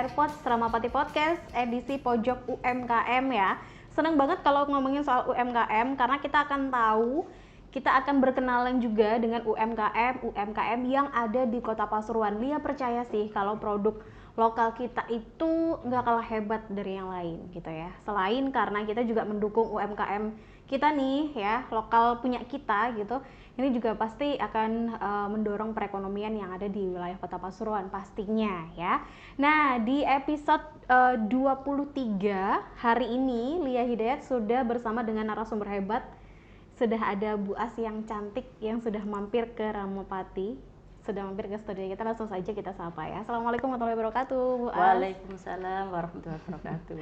AirPods Ramapati Podcast edisi Pojok UMKM ya. Senang banget kalau ngomongin soal UMKM karena kita akan tahu, kita akan berkenalan juga dengan UMKM yang ada di Kota Pasuruan. Lia percaya sih kalau produk lokal kita itu nggak kalah hebat dari yang lain gitu ya. Selain karena kita juga mendukung UMKM kita nih ya, lokal punya kita gitu. Ini juga pasti akan mendorong perekonomian yang ada di wilayah Kota Pasuruan pastinya ya. Nah, di episode 23 hari ini Lia Hidayat sudah bersama dengan narasumber hebat. Sudah ada Bu As yang cantik yang sudah mampir ke Ramapati. Sudah mampir ke studio kita, langsung saja kita sapa ya. Assalamualaikum warahmatullahi wabarakatuh, Bu As. Waalaikumsalam warahmatullahi wabarakatuh.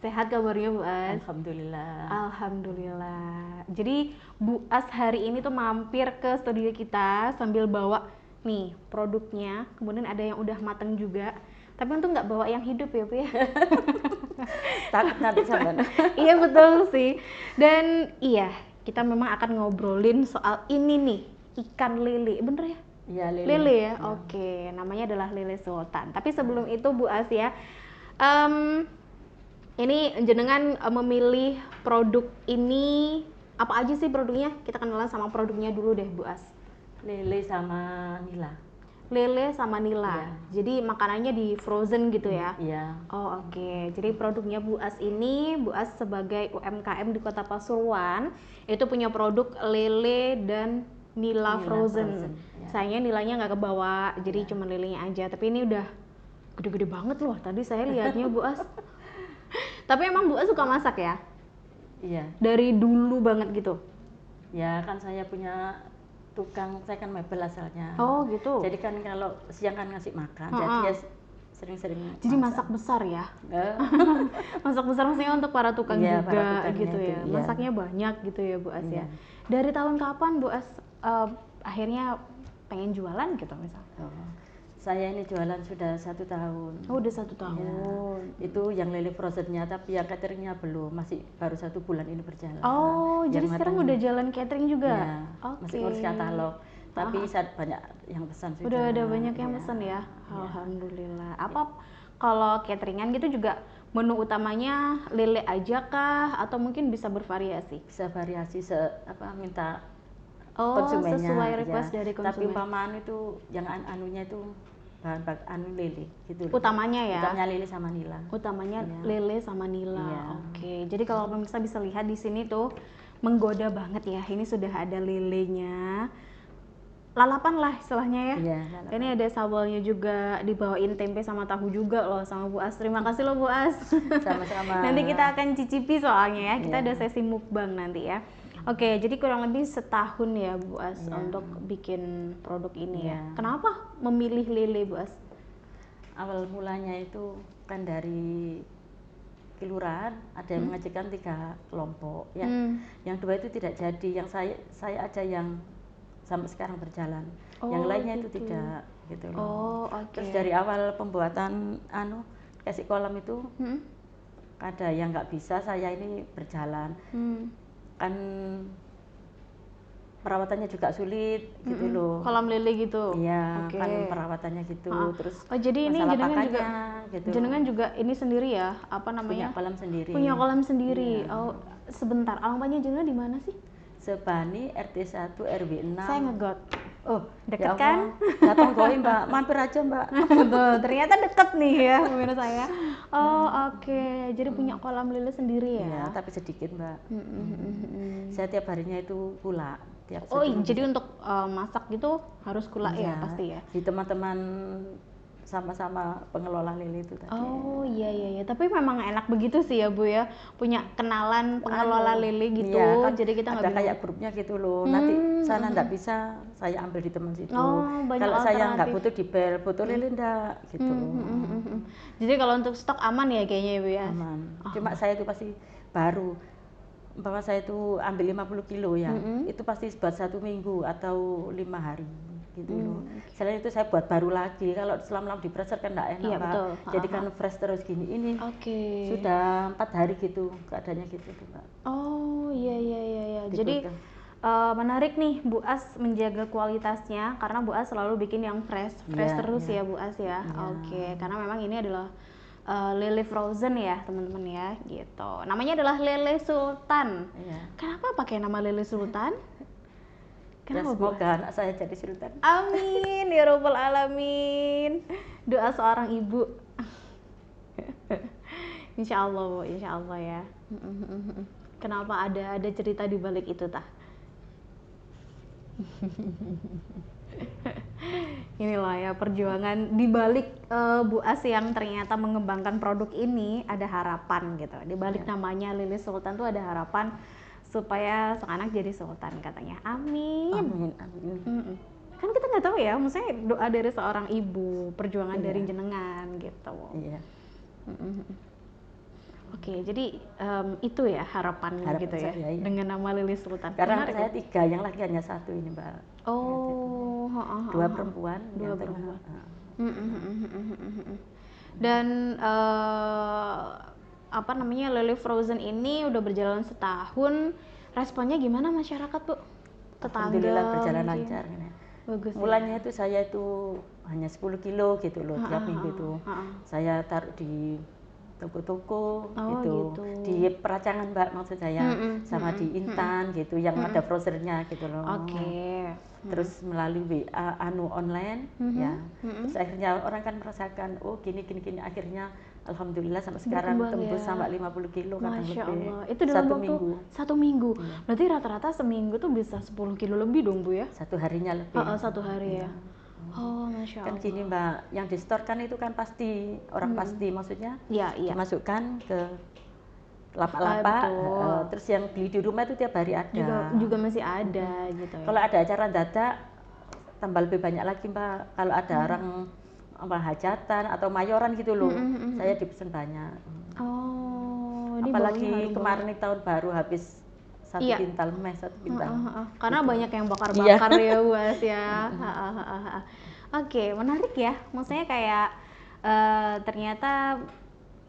Sehat kabarnya, Bu As? Alhamdulillah. Alhamdulillah. Jadi Bu As hari ini tuh mampir ke studio kita sambil bawa nih produknya. Kemudian ada yang udah mateng juga. Tapi untung nggak bawa yang hidup ya, Bu ya. Takut nanti sama. Iya betul sih. Dan iya, kita memang akan ngobrolin soal ini nih, ikan lele. Bener ya? Iya, lele. Lele ya? Oke, namanya adalah lele sultan. Tapi sebelum itu Bu As ya, ini jenengan memilih produk ini, apa aja sih produknya? Kita kenalan sama produknya dulu deh Bu As. Lele sama nila. Lele sama nila. Iya. Jadi makanannya di frozen gitu ya? Iya. Oh oke. Jadi produknya Bu As ini, Bu As sebagai UMKM di Kota Pasuruan itu punya produk lele dan nila frozen. Ya. Sayangnya nilainya nggak kebawa, jadi cuma lelenya aja. Tapi ini udah gede-gede banget loh. Tadi saya lihatnya Bu As. Tapi emang Bu As suka masak ya? Iya. Dari dulu banget gitu? Ya kan saya punya tukang, saya kan mebel asalnya. Oh gitu. Jadi kan kalau siang kan ngasih makan, jadi ya sering-sering Jadi masak besar ya? Masak besar maksudnya untuk para tukang Iya, juga para tukangnya gitu ya? itu, iya. Masaknya banyak gitu ya Bu As ya? Iya. Dari tahun kapan Bu As akhirnya pengen jualan gitu misalnya? Oh, saya ini jualan sudah 1 tahun. Oh udah 1 tahun. Ya, itu yang lele frozennya, tapi yang cateringnya belum, masih baru 1 bulan ini berjalan. Oh jadi Yang sekarang matang- udah jalan catering juga? Ya, masih ngurus katalog, tapi saya banyak yang pesan sudah. Udah ada banyak yang Ya, pesan ya? ya. Alhamdulillah. Apa kalau cateringan gitu juga menu utamanya lele aja kah? Atau mungkin bisa bervariasi? Bisa variasi minta Oh konsumennya. sesuai request ya. dari Tapi konsumen. umpamanya itu yang anunya itu bahan lele gitu loh. Utamanya ya? Utamanya lele sama nila. Utamanya Iya. lele sama nila. Iya. Oke. Jadi kalau pemirsa bisa lihat di sini tuh menggoda banget ya. Ini sudah ada lelenya. Lalapan lah istilahnya ya. Iya, lalapan. Ini ada sambelnya juga, dibawain tempe sama tahu juga loh sama Bu As. Terima kasih loh Bu As. Sama-sama. Nanti kita akan cicipi soalnya ya. Kita Iya. ada sesi mukbang nanti ya. Oke, jadi kurang lebih setahun ya Bu As Iya. untuk bikin produk ini ya. Iya. Kenapa memilih lele Bu As? Awal mulanya itu kan dari kelurahan ada yang mengajukan 3 kelompok ya. Yang 2 itu tidak jadi, yang saya aja yang sampai sekarang berjalan. Yang Oh, lainnya itu gitu. tidak gitu loh. Oh, oke. Terus dari awal pembuatan kasih kolam itu ada yang nggak bisa, saya ini berjalan. Kan perawatannya juga sulit gitu loh. Kolam lele gitu. Iya, Oke. kan perawatannya gitu. Terus Oh jadi ini masalah jenengan juga pakannya, gitu. jenengan juga ini sendiri ya, apa punya namanya? kolam sendiri. Punya kolam sendiri. Iya. Oh, sebentar. Alamatnya jenengan di mana sih? Sebani RT 1 RW 6. Saya ngegot. Oh, Deket ya kan? Allah. Datang goin, Mbak. Mampir aja, Mbak. Betul, ternyata deket nih ya pemirsa saya. Oh, oke. Jadi punya kolam lele sendiri Iya, ya. tapi sedikit, Mbak. Saya tiap harinya itu pula. Tiap Oh, sebelum jadi untuk masak gitu harus kulak ya Iya, pasti ya. Di teman-teman sama-sama pengelola lele itu tadi. Oh iya iya iya, tapi memang enak begitu sih ya Bu ya, punya kenalan pengelola lele gitu, Iya, kan jadi kita nggak ada bingung. kayak grupnya gitu loh. Nanti sana nggak bisa, saya ambil di teman situ. Oh, banyak Kalau saya nggak alternatif. butuh di bel, butuh lele nggak gitu. Jadi kalau untuk stok aman ya kayaknya ya Bu ya. Aman. Cuma saya itu pasti baru. Umpama saya itu ambil 50 kilo ya, itu pasti buat 1 minggu atau 5 hari gitu loh. Selain itu saya buat baru lagi. Kalau selama-lama di freezer kan nggak enak, Iya, Mbak. betul. Jadi kan fresh terus gini. Ini Oke. sudah 4 hari gitu keadaannya gitu tuh, Mbak. Oh iya iya iya iya. Gitu Jadi kan. menarik nih Bu As menjaga kualitasnya karena Bu As selalu bikin yang fresh Iya, terus iya. ya Bu As ya. Iya. Oke, karena memang ini adalah lele frozen ya teman-teman ya gitu. Namanya adalah lele sultan. Iya. Kenapa pakai nama lele sultan? Ya, Kenapa Bu? semoga anak saya jadi sultan. Amin ya robbal alamin. Doa seorang ibu. Insya Allah Bu, insya Allah ya. Kenapa ada cerita di balik itu tah? Inilah ya perjuangan di balik Bu As yang ternyata mengembangkan produk ini, ada harapan gitu. Di balik namanya Lele Sultan tuh ada harapan supaya sang anak jadi sultan katanya. Amin. Amin, amin. Kan kita nggak tahu ya, maksudnya doa dari seorang ibu, perjuangan dari jenengan gitu. Iya. Oke, jadi itu ya harapannya Harapan gitu ya, saya, iya. dengan nama Lili Sultan. Karena Menarik, saya Bu. 3, yang laki hanya 1 ini Mbak. Oh, 2 perempuan, Dua yang tengah. perempuan. Dan apa namanya Lele Frozen ini udah berjalan setahun, responnya gimana masyarakat Bu? Tetangga Alhamdulillah berjalan mungkin? lancar. Ini. Bagus ya? Mulanya itu saya itu hanya 10 kilo gitu loh tiap minggu itu. Saya taruh di toko-toko gitu. Di peracangan Mbak maksud saya, sama di Intan gitu yang ada frozennya gitu loh. Oke. Terus melalui WA online ya. Terus akhirnya orang kan merasakan oh gini akhirnya alhamdulillah sampai sekarang Berkembang tembus ya. sampai 50 kilo kadang Masya lebih. Allah. Itu dalam waktu minggu. 1 minggu. Berarti rata-rata seminggu tuh bisa 10 kilo lebih dong Bu ya? 1 harinya lebih. 1 hari ya. Oh, Masya Allah. Kan gini Mbak, yang di store kan itu kan pasti orang pasti maksudnya Iya. dimasukkan ke lapak-lapak, betul. terus yang beli di rumah itu tiap hari ada. Juga masih ada gitu ya. Kalau ada acara dadak tambah lebih banyak lagi Mbak. Kalau ada orang hajatan atau mayoran gitu loh, saya dipesan banyak. Oh, ini Apalagi baunya harum kemarin ini tahun baru habis 1 Iya. pintal meh, 1 pintal. Karena banyak yang bakar-bakar ya Bu As ya. Oke, menarik ya. Maksudnya kayak ternyata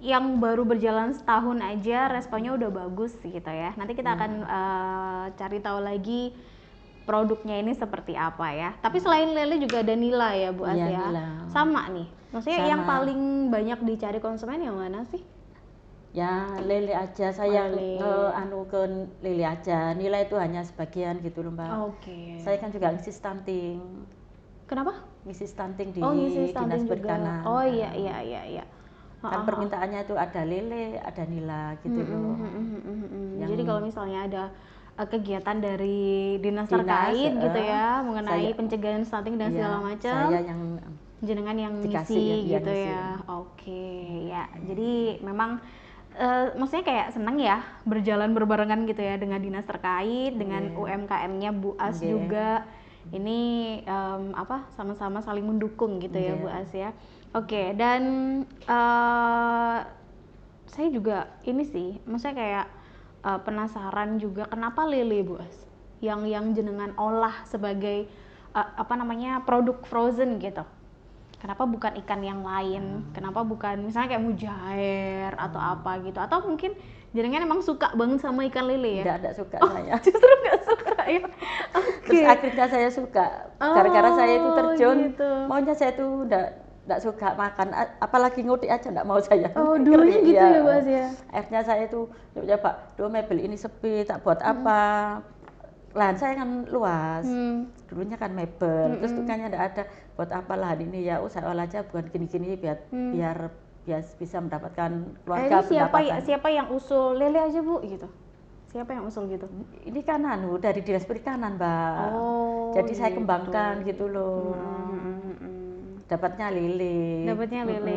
yang baru berjalan setahun aja responnya udah bagus gitu ya. Nanti kita akan cari tahu lagi produknya ini seperti apa ya. Tapi selain lele juga ada nila ya Bu As Iya, ya. nila. Sama nih. Maksudnya yang Sama. paling banyak dicari konsumen yang mana sih? Ya lele aja, saya lele. ke lele aja. Nilai itu hanya sebagian gitu loh Mbak. Oke. Saya kan juga ngisi stunting. Kenapa? Ngisi stunting di ngisi Dinas stunting juga. Perikanan. Oh iya. Kan permintaannya itu ada lele, ada nila gitu loh. Jadi kalau misalnya ada kegiatan dari dinas terkait gitu ya mengenai pencegahan stunting dan segala macam, Saya yang jenengan yang dikasih ngisi ya, gitu ngisi. ya. Oke ya. Jadi memang maksudnya kayak seneng ya berjalan berbarengan gitu ya dengan dinas terkait, dengan UMKM-nya Bu As juga. Ini sama-sama saling mendukung gitu ya Bu As ya. Oke, dan saya juga ini sih, maksudnya kayak penasaran juga kenapa lele Bu As yang jenengan olah sebagai produk frozen gitu. Kenapa bukan ikan yang lain? Kenapa bukan misalnya kayak mujair atau apa gitu? Atau mungkin jenengan emang suka banget sama ikan lele ya? Tidak suka saya. Justru nggak suka ya? Terus akhirnya saya suka. Gara-gara saya itu terjun, gitu. maunya saya itu tidak suka makan, apalagi ngutik aja tidak mau saya. Oh, dulunya gitu ya Bu As ya? Akhirnya saya itu coba, duh mebel ini sepi, tak buat apa. Lahan saya kan luas, dulunya kan mebel, terus tukangnya tidak ada, buat apa lahan ini ya, saya olah aja buat gini-gini biar bisa mendapatkan keluarga pendapatan. Siapa yang usul lele aja Bu gitu? Siapa yang usul gitu? Ini kan dari Dinas Perikanan Mbak, jadi saya kembangkan gitu loh. Dapatnya lele.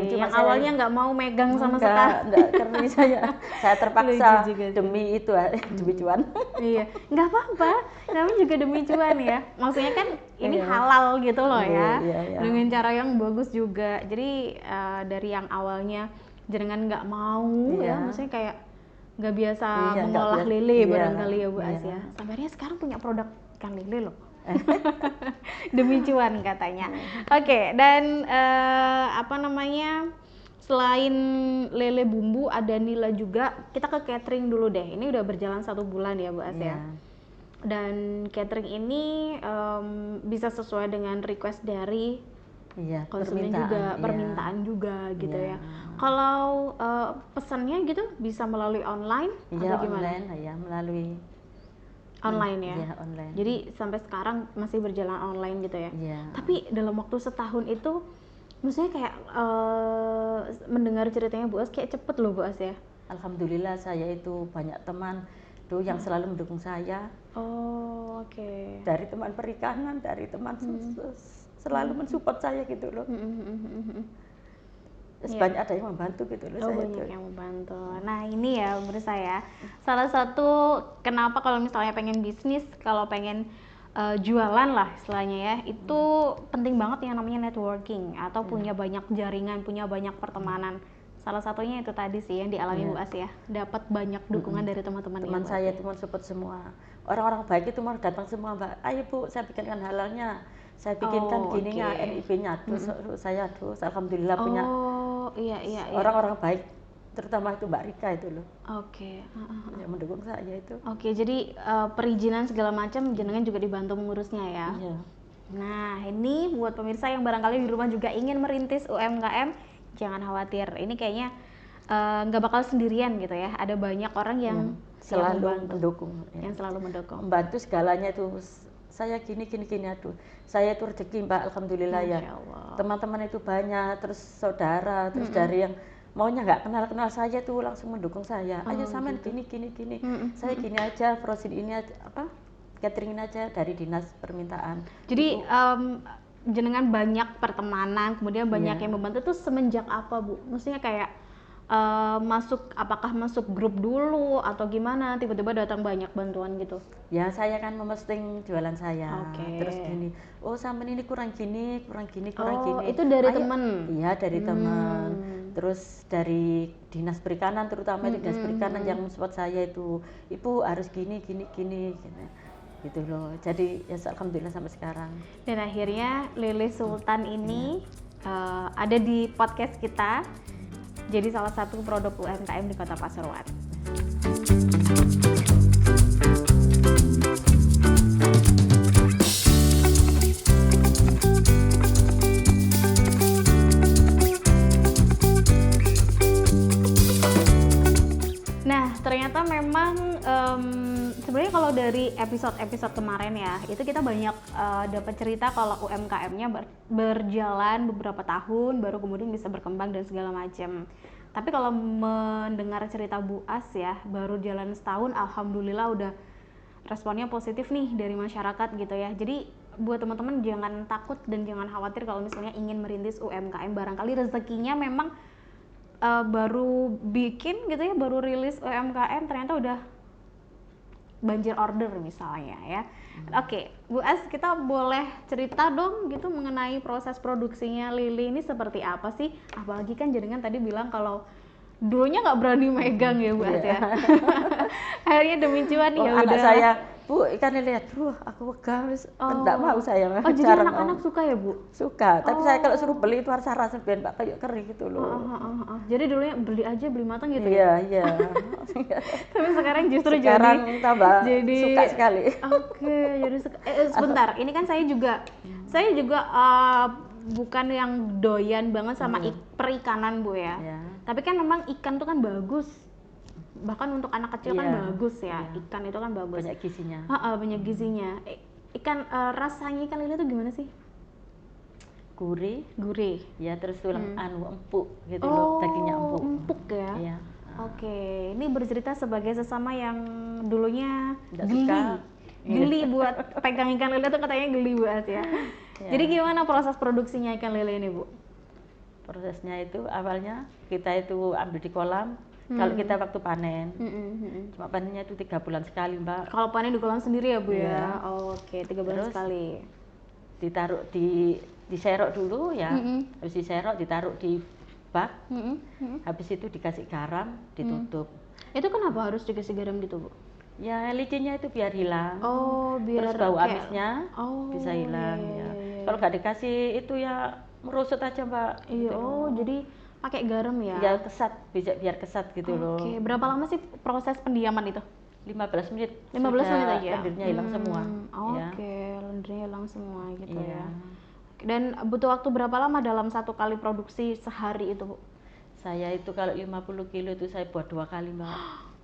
Yang awalnya nggak mau megang sama sekali. Enggak, karena saya terpaksa demi itu, demi cuan. Iya, nggak apa-apa. Namanya juga demi cuan ya. Maksudnya kan ini halal gitu loh ya. Dengan cara yang bagus juga. Jadi dari yang awalnya jenengan nggak mau ya, maksudnya kayak nggak biasa mengolah lele barangkali ya Bu As ya. Sampai akhirnya sekarang punya produk ikan lele loh. Demi cuan katanya. Oke, dan selain lele bumbu ada nila juga. Kita ke catering dulu deh. Ini udah berjalan 1 bulan ya Bu As ya. Dan catering ini bisa sesuai dengan request dari konsumen juga, permintaan juga gitu ya. Kalau pesannya gitu bisa melalui online Iya, atau gimana? online ya, melalui Online ya. Iya, online. Jadi sampai sekarang masih berjalan online gitu ya. Iya. Tapi dalam waktu setahun itu, maksudnya kayak mendengar ceritanya Bu As kayak cepet loh Bu As ya. Alhamdulillah saya itu banyak teman tuh yang selalu mendukung saya. Oh, oke. Dari teman perikanan, dari teman selalu mensupport saya gitu loh. Banyak ada yang membantu gitu loh saya banyak itu. yang membantu. Nah ini ya menurut saya salah satu kenapa kalau misalnya pengen bisnis, kalau pengen jualan lah istilahnya ya, itu penting banget yang namanya networking atau punya banyak jaringan, punya banyak pertemanan. Salah satunya itu tadi sih yang dialami Bu As ya, dapat banyak dukungan dari teman-teman. Teman saya itu support semua. Orang-orang baik itu mau datang semua, Mbak. Ayo Bu, saya bikinkan halalnya. Saya bikinkan gininya, NIP-nya. Terus saya alhamdulillah punya orang-orang baik, terutama itu Mbak Rika itu loh. Yang mendukung saya itu. Jadi perizinan segala macam jenengan juga dibantu mengurusnya ya. Iya. Nah ini buat pemirsa yang barangkali di rumah juga ingin merintis UMKM, jangan khawatir. Ini kayaknya nggak bakal sendirian gitu ya. Ada banyak orang yang selalu mendukung. Yang selalu mendukung. Membantu segalanya itu. Saya gini aduh. Saya itu rezeki Mbak, alhamdulillah ya. Teman-teman itu banyak, terus saudara, terus dari yang maunya nggak kenal saya tuh langsung mendukung saya. Ayo sampean gini. Saya gini aja, frozen ini aja, cateringin aja dari dinas permintaan. Jadi jenengan banyak pertemanan, kemudian banyak yang membantu tuh semenjak apa Bu? Maksudnya kayak apakah masuk grup dulu atau gimana? Tiba-tiba datang banyak bantuan gitu? Ya saya kan memposting jualan saya, terus gini, sampean ini kurang gini. Itu dari teman? Iya dari teman. Terus dari dinas perikanan, terutama dinas perikanan yang mensupport saya itu, ibu harus gini gitu loh. Jadi ya alhamdulillah sampai sekarang. Dan akhirnya Lili Sultan ini ada di podcast kita, jadi salah satu produk UMKM di Kota Pasuruan. Nah, ternyata memang sebenarnya kalau dari episode kemarin ya, itu kita banyak dapat cerita kalau UMKM-nya berjalan beberapa tahun, baru kemudian bisa berkembang dan segala macam. Tapi kalau mendengar cerita Bu As ya, baru jalan setahun, alhamdulillah udah responnya positif nih dari masyarakat gitu ya. Jadi buat teman-teman jangan takut dan jangan khawatir kalau misalnya ingin merintis UMKM, barangkali rezekinya memang baru bikin gitu ya, baru rilis UMKM ternyata udah banjir order misalnya ya. Oke, Bu As, kita boleh cerita dong gitu mengenai proses produksinya Lili ini seperti apa sih? Apalagi kan jenengan tadi bilang kalau dulunya nggak berani megang ya Bu As ya. Akhirnya demi cuan ya udah. Anak saya, Bu, ikan lihat, aku wegah, enggak mau saya. Oh, jadi anak-anak suka ya Bu? Suka, tapi saya kalau suruh beli itu harus rasa ben Pak kayak kering gitu loh. Jadi dulunya beli matang gitu ya? Iya. Tapi sekarang justru sekarang tambah jadi suka sekali. Oke, jadi sebentar, ini kan saya juga bukan yang doyan banget sama perikanan Bu ya. Tapi kan memang ikan tuh kan bagus. Bahkan untuk anak kecil kan bagus ya, ikan itu kan bagus. Banyak gizinya. Banyak gizinya. Ikan rasanya ikan lele itu gimana sih? Gurih. Ya terus tulang empuk gitu loh, dagingnya empuk. Empuk ya. Iya. Oke, ini bercerita sebagai sesama yang dulunya geli. Geli buat pegang ikan lele tuh katanya geli buat ya. Jadi gimana proses produksinya ikan lele ini Bu? Prosesnya itu awalnya kita itu ambil di kolam. Kalau kita waktu panen, cuma panennya itu 3 bulan sekali Mbak. Kalau panen di kolam sendiri ya Bu ya? Oke, 3 bulan sekali. Ditaruh diserok dulu ya, habis diserok ditaruh di bak, habis itu dikasih garam, ditutup. Itu kenapa harus dikasih garam gitu Bu? Ya licinnya itu biar hilang, biar terus bau amisnya bisa hilang ya. Kalau nggak dikasih itu ya merusut aja Mbak. Iya, jadi pakai garam ya? Ya kesat, biar kesat gitu loh. Oke, berapa lama sih proses pendiaman itu? 15 menit. 15 menit aja? Lendirnya hilang semua. Oke, lendirnya hilang semua gitu ya. Dan butuh waktu berapa lama dalam satu kali produksi sehari itu Bu? Saya itu kalau 50 kilo itu saya buat 2 kali, Mbak.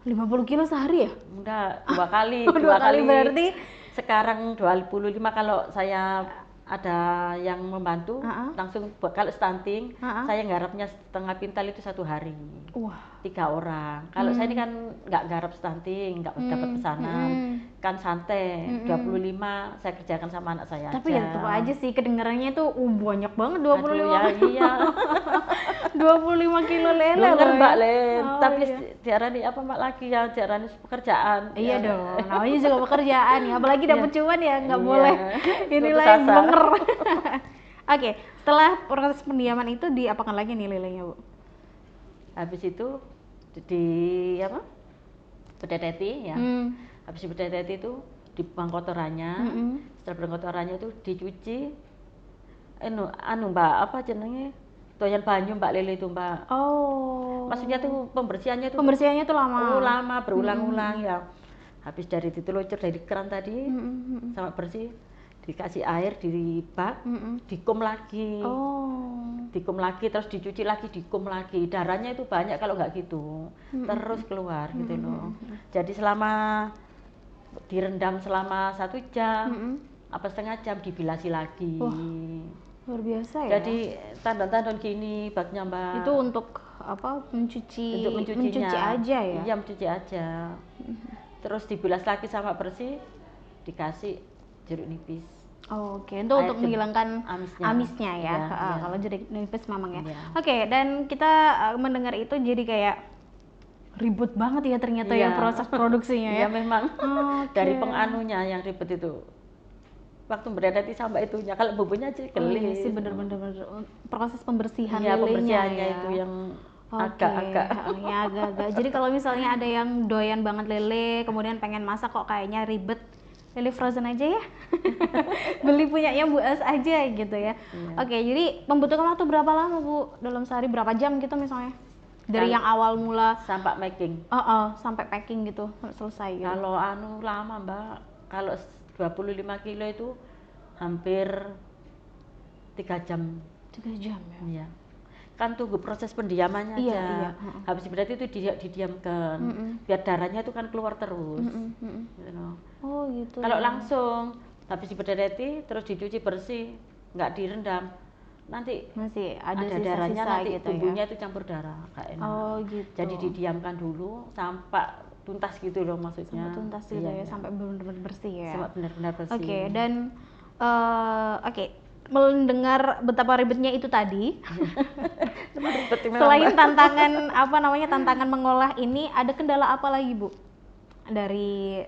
50 kilo sehari ya? Enggak, 2 kali. 2 kali berarti Sekarang 25 kalau saya ada yang membantu langsung kalau stunting saya nggarapnya setengah pintal itu 1 hari. Wah. 3 orang. Kalau saya ini kan nggak garap stunting, nggak dapat pesanan, kan santai. 25 saya kerjakan sama anak saya. Tapi aja. ya tetap aja sih kedengarannya itu banyak banget 25. Aduh, ya, iya. 25 kilo lele Bener, loh Mbak ya. Len. Oh, Tapi iya. diarani apa Mbak lagi ya? Diarani pekerjaan. Iya ya. dong, namanya juga pekerjaan ya, apalagi dapat cuan ya nggak Iya. boleh inilah yang Putus asa. bener. Oke, setelah proses pendiaman itu diapakan lagi nih lelenya, Bu? Habis itu di apa? Bedeteti ya. Habis bedeteti itu dibuang kotorannya. Setelah buang kotorannya itu dicuci. Anu Mbak, apa jenenge? Doyan banyu Mbak Lele itu Mbak. Oh. Maksudnya tuh pembersihannya tuh tuh lama. Oh, lama berulang-ulang ya. Habis dari ditelucur dari keran tadi sama bersih dikasih air di bak, dikum lagi. Dikum lagi terus dicuci lagi, dikum lagi. Darahnya itu banyak kalau nggak gitu. Terus keluar gitu loh. Jadi selama direndam selama 1 jam apa setengah jam dibilasi lagi. Luar biasa ya. Jadi tandon-tandon gini baknya Mbak. Itu untuk apa? Mencuci. Untuk mencucinya. Mencuci aja ya. Iya, mencuci aja. Terus dibilas lagi sama bersih, dikasih jeruk nipis. Oke, itu untuk menghilangkan amisnya ya. Iya. Kalau jeruk nipis memang ya. Iya. Oke, dan kita mendengar itu jadi kayak ribet banget ya ternyata Iya. ya proses produksinya ya. Iya memang. Oke. Dari penganunya yang ribet itu. Waktu berhenti sampai itunya, kalau bumbunya aja gelis. Iya sih bener-bener proses pembersihan Iya, lelenya pembersihannya ya. itu yang Oke, agak-agak. ya agak-agak. Jadi kalau misalnya ada yang doyan banget lele, kemudian pengen masak kok kayaknya ribet, lele frozen aja ya. Beli punyanya Bu As aja gitu ya. Iya. Oke, jadi membutuhkan waktu berapa lama Bu dalam sehari, berapa jam gitu misalnya? Dari yang awal mula sampai making. Sampai packing gitu, sampai selesai gitu. Kalau anu lama Mbak, kalau 25 kilo itu hampir 3 jam. 3 jam ya? Iya. Kan tunggu proses pendiamannya Iya, aja. iya. Habis berarti itu didiamkan. Biar darahnya itu kan keluar terus. Gitu loh. Oh gitu. Kalau langsung habis dibedeti terus dicuci bersih, nggak direndam, nanti masih ada darahnya, sisa-sisa nanti gitu bumbunya ya? itu campur darah, nggak enak. Oh gitu. Jadi didiamkan dulu sampai tuntas gitu loh maksudnya. Sampai tuntas gitu ya, sampai benar-benar bersih ya. Sampai benar-benar bersih. Oke, dan mendengar betapa ribetnya itu tadi. Selain tantangan tantangan mengolah ini, ada kendala apa lagi Bu dari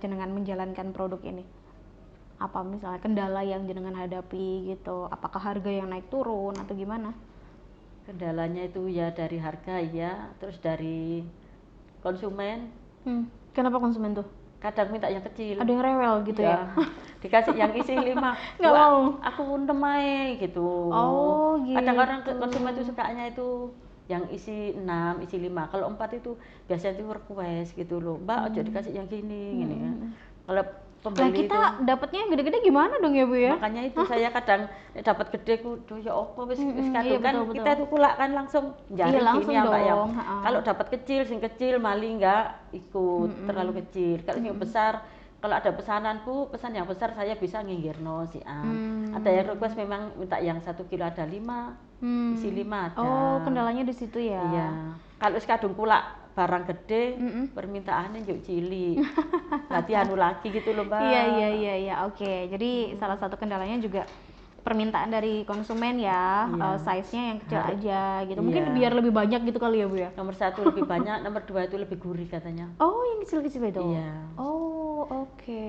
jenengan menjalankan produk ini? Apa misalnya kendala yang jenengan hadapi gitu? Apakah harga yang naik turun atau gimana? Kendalanya itu ya dari harga ya, terus dari konsumen. Kenapa konsumen tuh? Kadang minta yang kecil. Ada yang rewel gitu ya? Dikasih yang isi 5. Nggak mau. Aku untem aja gitu. Oh gitu. Kadang orang konsumen itu sukanya itu yang isi 6, isi 5. Kalau 4 itu biasanya itu request gitu loh. Mbak, ojo dikasih yang gini gini kan. Kalau pembeli kita dapatnya gede-gede gimana dong ya Bu ya? Makanya itu saya kadang dapat gede kudu ya apa wis kadung kan betul. kita itu kulak kan langsung jari langsung gini ya Mbak ya. dong, Kalau dapat kecil sing kecil mali enggak ikut terlalu kecil. Kalau yang besar kalau ada pesanan Bu, pesan yang besar saya bisa nginggirno sian. Ada yang request memang minta yang 1 kilo ada 5, isi 5 ada. Oh, kendalanya di situ ya. Iya. Kalau kadung kulak barang gede, permintaannya yuk cilik. Berarti anu lagi gitu loh Mbak. Iya. Oke, jadi salah satu kendalanya juga permintaan dari konsumen ya, size-nya yang kecil aja gitu. Mungkin biar lebih banyak gitu kali ya Bu ya. Nomor 1 lebih banyak, nomor 2 itu lebih gurih katanya. Oh, yang kecil-kecil itu. Iya. Oh, oke.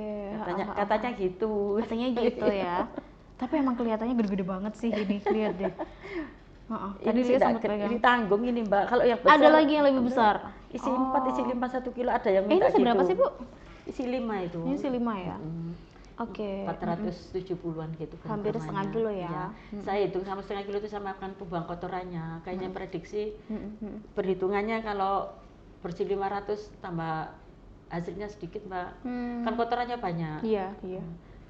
Katanya gitu. Katanya gitu ya. Tapi emang kelihatannya gede-gede banget sih ini, lihat deh. Tadi Ini dia sempat pegang. ini tanggung ini Mbak. Kalau yang besar Ada lagi yang lebih besar. Isi 4, isi 5 1 kilo ada yang minta Ini seberapa gitu. sih Bu? Isi 5 itu. Ini isi 5 ya. Oke. 470-an gitu kan. Hampir setengah kilo ya. Saya hitung sama setengah kilo itu sama akan pembuang kotorannya. Kayaknya prediksi perhitungannya kalau bersih 500 tambah hasilnya sedikit Mbak. Kan kotorannya banyak. Iya.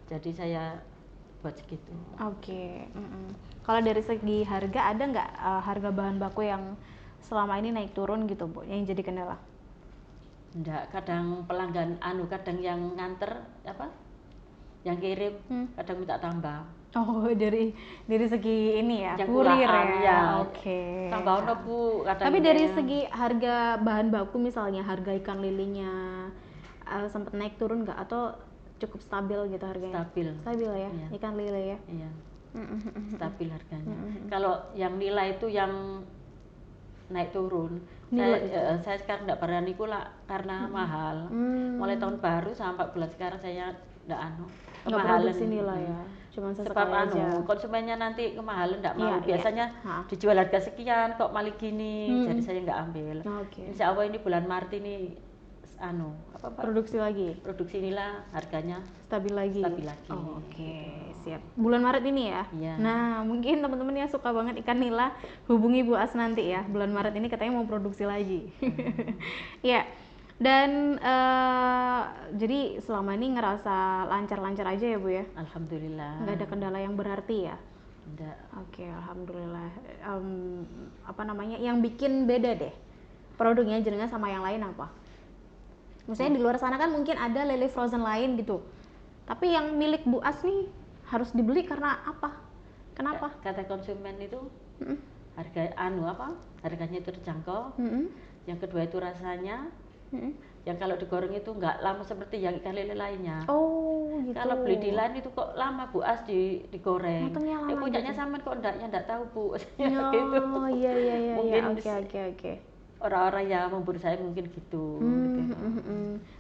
Jadi saya buat segitu. Oke. Kalau dari segi harga ada nggak harga bahan baku yang selama ini naik turun gitu Bu, yang jadi kendala? Enggak, kadang pelanggan kadang yang nganter yang kirim kadang minta tambah. Oh, dari segi ini ya, Yang kurir kulaan, ya. Oke. Tambah ono Bu, kadang. Tapi dari segi harga bahan baku misalnya harga ikan lilinya sempat naik turun nggak atau cukup stabil gitu harganya? Stabil ya, iya. Ikan lele ya. Iya. Stabil harganya. Kalau yang nilai itu yang naik turun. Saya sekarang enggak berani pula karena mahal. Mulai tahun baru sampai bulan sekarang saya enggak kemahalan nilai ya. Cuma sesekali aja. Konsumennya nanti kemahalan enggak mau. Biasanya dijual harga sekian kok malah gini. Jadi saya enggak ambil. Insya Allah ini bulan Maret ini produksi inilah harganya stabil lagi. Oke, siap. Bulan Maret ini ya. Iya. Nah, mungkin teman-teman yang suka banget ikan nila hubungi Bu As nanti ya. Bulan Maret ini katanya mau produksi lagi. Iya. Dan jadi selama ini ngerasa lancar-lancar aja ya Bu ya? Alhamdulillah. Nggak ada kendala yang berarti ya? Enggak. Oke, alhamdulillah. Yang bikin beda deh produknya jenengan sama yang lain apa? Maksudnya di luar sana kan mungkin ada lele frozen lain gitu. Tapi yang milik Bu As nih harus dibeli karena apa? Kenapa? Kata konsumen itu harganya itu terjangkau. Yang kedua itu rasanya. Yang kalau digoreng itu nggak lama seperti yang ikan lele lainnya. Oh, gitu. Kalau beli di lain itu kok lama Bu As digoreng. Matangnya lama. Punyanya gitu. Sama kok enggak tahu Bu. Oh, iya. Mungkin Oke. Orang-orang yang memburu saya mungkin gitu.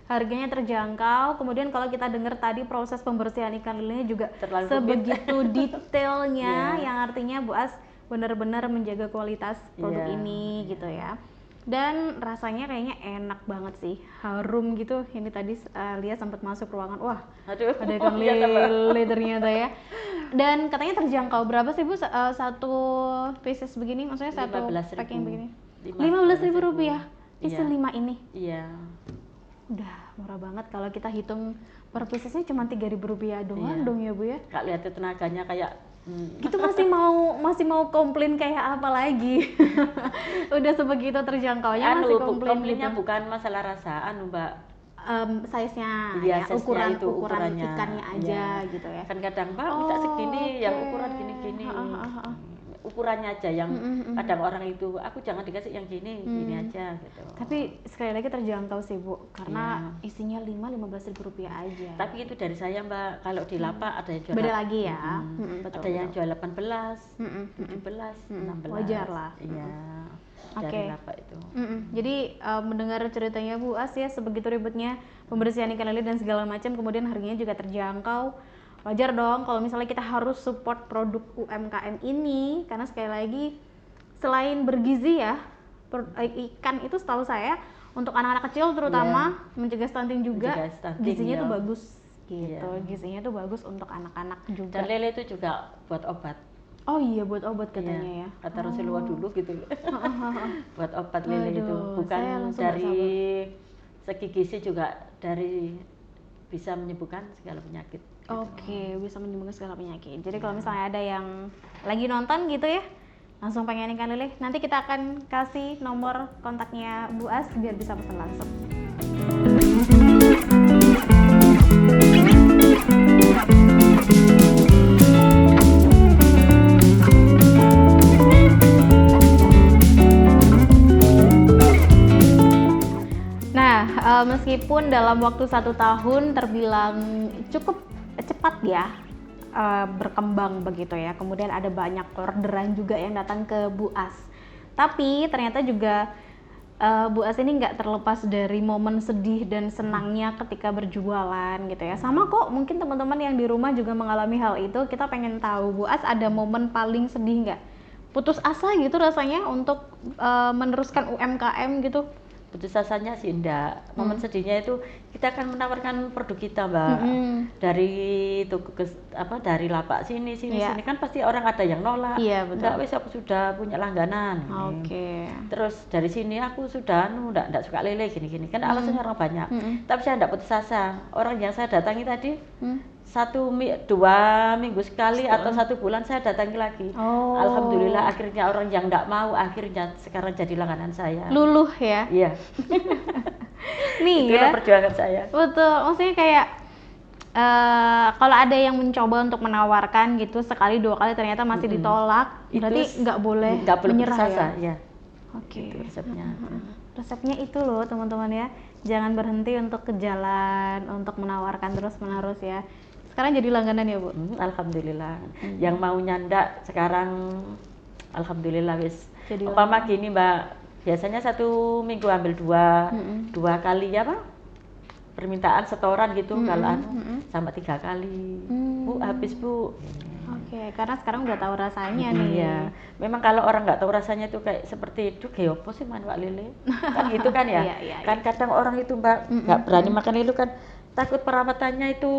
Harganya terjangkau. Kemudian kalau kita dengar tadi proses pembersihan ikan lelenya juga sebegitu detailnya, yang artinya Bu As benar-benar menjaga kualitas produk ini gitu ya. Dan rasanya kayaknya enak banget sih, harum gitu. Ini tadi lihat sempat masuk ruangan, wah ada ikan lele ternyata ya. Dan katanya terjangkau. Berapa sih Bu satu pieces begini? Maksudnya satu packing begini? 15.000 rupiah. Isi 5 ini. Iya. Udah murah banget kalau kita hitung per piecesnya cuma 3.000 rupiah doang dong ya Bu ya. Kak lihat tenaganya kayak itu masih mau komplain kayak apa lagi. Udah sebegitu terjangkaunya masih komplain komplainnya gitu. Bukan masalah rasa Mbak. Size-nya ya, ukuran ikannya aja gitu ya. Kan kadang Mbak minta segini, yang ukuran gini-gini. Ukurannya aja yang kadang orang itu aku jangan dikasih yang gini aja gitu. Tapi sekali lagi terjangkau sih Bu, karena isinya 15.000 rupiah aja. Tapi itu dari saya Mbak, kalau di lapak ada yang jual beda lagi ya. Betul, ada yang jual 18, 17, 16. Wajar lah. Iya. Dari lapak itu. Jadi mendengar ceritanya Bu As ya, sebegitu ribetnya pembersihan ikan lele dan segala macam, kemudian harganya juga terjangkau. Wajar dong kalau misalnya kita harus support produk UMKM ini, karena sekali lagi selain bergizi ya, ikan itu setahu saya untuk anak-anak kecil terutama mencegah stunting juga, gizinya tuh bagus gitu. Gizinya tuh bagus untuk anak-anak juga. Dan lele itu juga buat obat. Oh iya, buat obat katanya ya. Kata Rasulullah dulu gitu. Buat obat lele itu bukan dari segi gizi juga dari bisa menyembuhkan segala penyakit. Oke, bisa menyembuhkan segala penyakit. Jadi kalau misalnya ada yang lagi nonton gitu ya, langsung pengen ikan lele, nanti kita akan kasih nomor kontaknya Bu As biar bisa pesan langsung. Nah, meskipun dalam waktu 1 tahun terbilang cukup cepat ya berkembang begitu ya, kemudian ada banyak orderan juga yang datang ke Bu As, tapi ternyata juga Bu As ini nggak terlepas dari momen sedih dan senangnya ketika berjualan gitu ya. Sama kok, mungkin teman-teman yang di rumah juga mengalami hal itu. Kita pengen tahu Bu As ada momen paling sedih nggak? Putus asa gitu rasanya untuk meneruskan UMKM gitu? Putus asanya sih enggak. Momen sedihnya itu kita akan menawarkan produk kita Mbak, dari toko dari lapak sini kan pasti orang ada yang nolak. Iya, betul. Enggak, wis aku sudah punya langganan. Terus dari sini aku sudah enggak suka lele gini-gini kan alasannya orang banyak. Tapi saya enggak putus asa. Orang yang saya datangi tadi 2 minggu sekali atau 1 bulan saya datangi lagi. Alhamdulillah akhirnya orang yang nggak mau akhirnya sekarang jadi langganan saya. Luluh ya. Iya. Nih Itulah ya. perjuangan saya. Betul, maksudnya kayak kalau ada yang mencoba untuk menawarkan gitu sekali 2 kali ternyata masih ditolak, berarti nggak boleh menyerah berasa, ya. Oke. Itu resepnya. Resepnya itu loh teman-teman ya, jangan berhenti untuk ke jalan, untuk menawarkan terus-menerus ya. Sekarang jadi langganan ya Bu? Alhamdulillah. Yang mau nyandak sekarang alhamdulillah wis. Jadi Umpama gini Mbak, biasanya 1 minggu ambil 2 kali ya Pak, permintaan setoran gitu. Kalau sampai 3 kali. Bu habis Bu. Oke, karena sekarang udah tahu rasanya nih. Iya, memang kalau orang nggak tahu rasanya itu kayak seperti itu, kayak apa sih makan lele, kan gitu kan ya. Iya. Kan kadang orang itu Mbak nggak berani makan lele kan takut perawatannya itu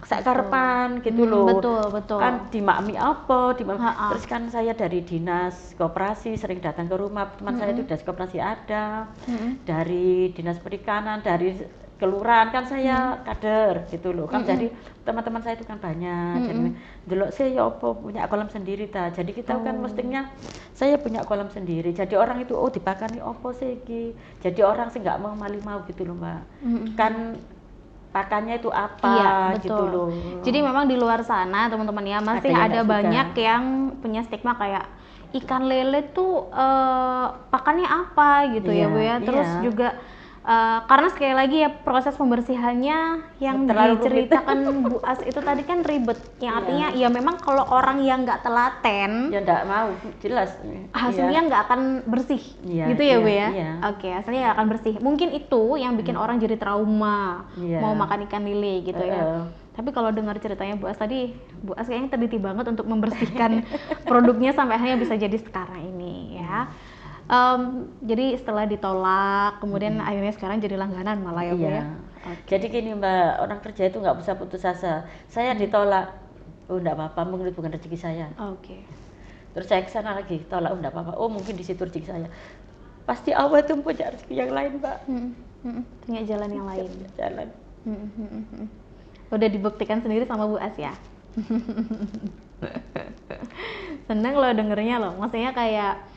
sakarepan gitu loh. Betul. Kan dimakmi apa, terus kan saya dari dinas koperasi sering datang ke rumah teman saya itu dinas koperasi ada, dari dinas perikanan, dari kelurahan kan saya kader gitu loh kan, jadi teman-teman saya itu kan banyak, jadi delok saya ya apa punya kolam sendiri ta, jadi kita kan mestinya saya punya kolam sendiri, jadi orang itu dipakani apa sih iki, jadi orang sih nggak mau mau gitu loh Mbak, kan pakannya itu apa gitu loh. Jadi memang di luar sana teman-teman ya masih ada banyak yang punya stigma kayak ikan lele tuh pakannya apa gitu ya Bu ya, terus juga karena sekali lagi ya proses pembersihannya yang diceritakan Bu As itu tadi kan ribet, yang artinya ya memang kalau orang yang nggak telaten ya nggak mau jelas hasilnya nggak akan bersih gitu ya Bu ya. Oke, hasilnya nggak akan bersih, mungkin itu yang bikin orang jadi trauma mau makan ikan lele gitu ya. Tapi kalau dengar ceritanya Bu As tadi, Bu As kayaknya teliti banget untuk membersihkan produknya sampai akhirnya bisa jadi sekarang ini ya. Jadi setelah ditolak, kemudian akhirnya sekarang jadi langganan malah ya Bu ya. Jadi gini Mbak, orang kerja itu nggak bisa putus asa. Saya ditolak, enggak apa-apa, mungkin itu bukan rezeki saya. Terus saya kesana lagi, tolak, enggak apa-apa, mungkin di situ rezeki saya. Pasti Allah itu punya rezeki yang lain Mbak. Punya jalan yang lain. Jalan. Udah dibuktikan sendiri sama Bu As ya. Seneng loh dengernya loh, maksudnya kayak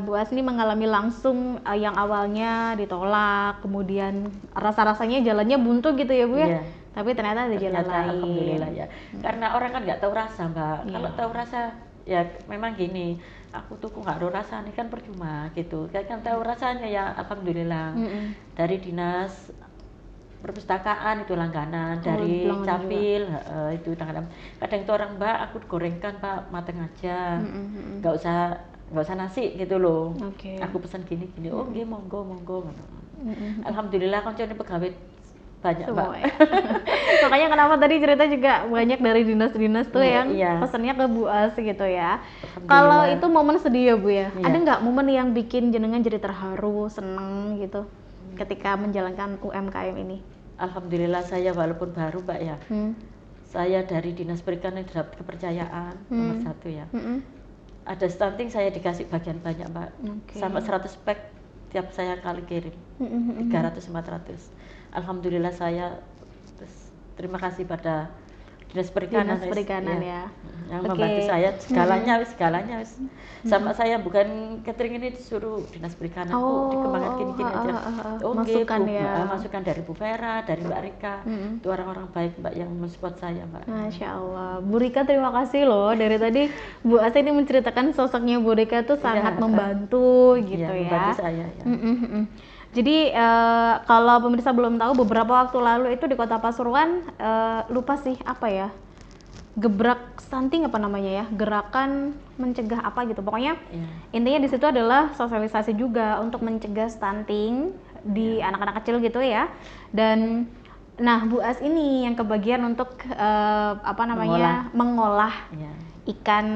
Bu As ini mengalami langsung yang awalnya ditolak, kemudian rasa-rasanya jalannya buntu gitu ya Bu ya. Tapi ternyata ada jalan lain. Alhamdulillah ya. Karena orang kan nggak tahu rasa Mbak. Kalau tahu rasa ya memang gini, aku tuh nggak tahu rasa ini kan percuma gitu. Kan tahu rasanya ya alhamdulillah. Dari dinas perpustakaan itu langganan, dari capil itu langganan. Kadang itu orang Mbak aku gorengkan Pak mateng aja, nggak usah nasi gitu loh. Aku pesan gini nggih monggo. Alhamdulillah koncone pegawai banyak Mbak. Makanya kenapa tadi cerita juga banyak dari dinas-dinas tuh yang pesannya ke Bu As gitu ya. Kalau itu momen sedih ya Bu ya, ada nggak momen yang bikin jenengan jadi terharu, seneng gitu ketika menjalankan UMKM ini? Alhamdulillah saya walaupun baru Mbak ya, saya dari dinas perikanan dapat kepercayaan nomor 1 ya. Ada stunting saya dikasih bagian banyak Mbak, sampai 100 pack tiap saya kali kirim, 300-400. Alhamdulillah saya terima kasih pada dinas perikanan ya. Yang membantu saya segalanya wis. Sama saya bukan catering ini disuruh dinas perikanan dikembangkan gini aja. Masukan dari Bu Vera, dari Mbak Rika. Itu orang-orang baik Mbak yang mensupport saya Mbak. Masya Allah, Bu Rika terima kasih loh, dari tadi Bu As ini menceritakan sosoknya Bu Rika tuh sangat membantu gitu ya. Membantu saya ya. Jadi kalau pemirsa belum tahu, beberapa waktu lalu itu di Kota Pasuruan lupa sih apa ya, gebrak stunting apa namanya ya, gerakan mencegah apa gitu, pokoknya intinya di situ adalah sosialisasi juga untuk mencegah stunting di anak-anak kecil gitu ya. Dan nah Bu As ini yang kebagian untuk mengolah ikan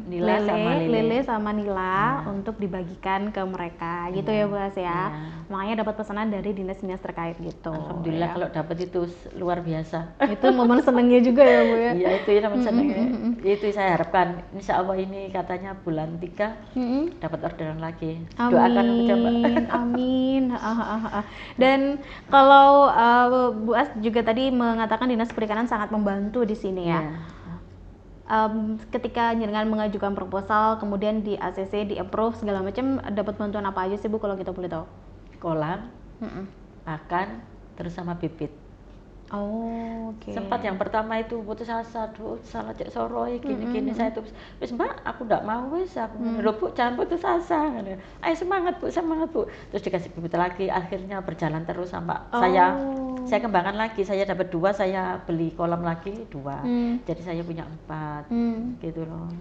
lele sama nila untuk dibagikan ke mereka gitu ya Bu As ya. Makanya dapat pesanan dari dinas-dinas terkait gitu. Alhamdulillah kalau dapat itu luar biasa. Itu momen senengnya juga ya Bu ya. Iya itu ya momen senengnya. Itu saya harapkan insya Allah ini katanya bulan 3 dapat orderan lagi. Doakan aku coba. Amin. Dan kalau Bu As juga tadi mengatakan Dinas Perikanan sangat membantu di sini ya. Ketika jenengan mengajukan proposal, kemudian di ACC, di approve segala macam, dapat bantuan apa aja sih Bu kalau kita boleh tahu? Kolam, pakan, terus sama bibit. Oh, oke. Sempat yang pertama itu putus asa, aduh salah cek soroi gini-gini, saya tuh wis Mbak aku ndak mau wis aku lho Bu jangan putus asa. Ayo semangat Bu, terus dikasih bibit lagi, akhirnya berjalan terus sampai saya kembangkan lagi, saya dapat 2, saya beli kolam lagi 2, jadi saya punya 4 gitu loh.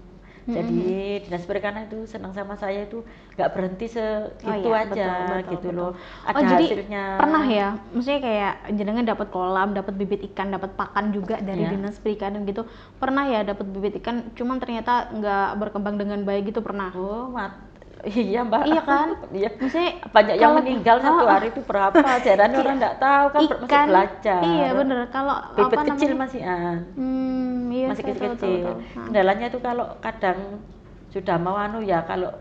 Jadi Dinas Perikanan itu senang sama saya itu nggak berhenti segitu aja, betul. Loh. Ada jadi hasilnya. Pernah ya, maksudnya kayak jenengan dapat kolam, dapat bibit ikan, dapat pakan juga dari Dinas Perikanan gitu. Pernah ya dapat bibit ikan, cuman ternyata nggak berkembang dengan baik gitu, pernah? Oh, iya Mbak. Iya kan? Iya. Maksudnya banyak yang meninggal satu hari itu berapa? Jarang orang nggak tahu kan ikan, masih belajar. Iya bener. Kalau bibit kecil masih iya, masih kecil-kecil. Kendalanya itu kalau kadang sudah mau ya kalau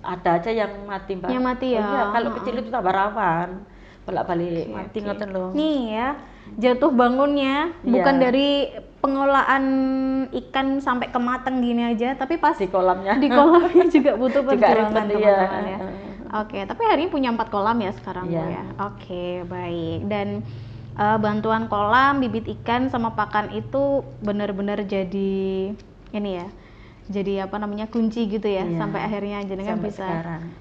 ada aja yang mati Mbak. Yang mati ya. Iya, kalau kecil itu tambah rawan. Bolak-balik mati ngoten loh. Nih ya, jatuh bangunnya bukan dari pengolahan ikan sampai ke mateng gini aja, tapi pas di kolamnya juga butuh perjuangan teman-teman ya. Oke, tapi hari ini punya 4 kolam ya sekarang Bu ya. Oke, baik. Dan bantuan kolam, bibit ikan sama pakan itu benar-benar jadi ini ya. Jadi apa namanya kunci gitu ya, sampai akhirnya jenengan bisa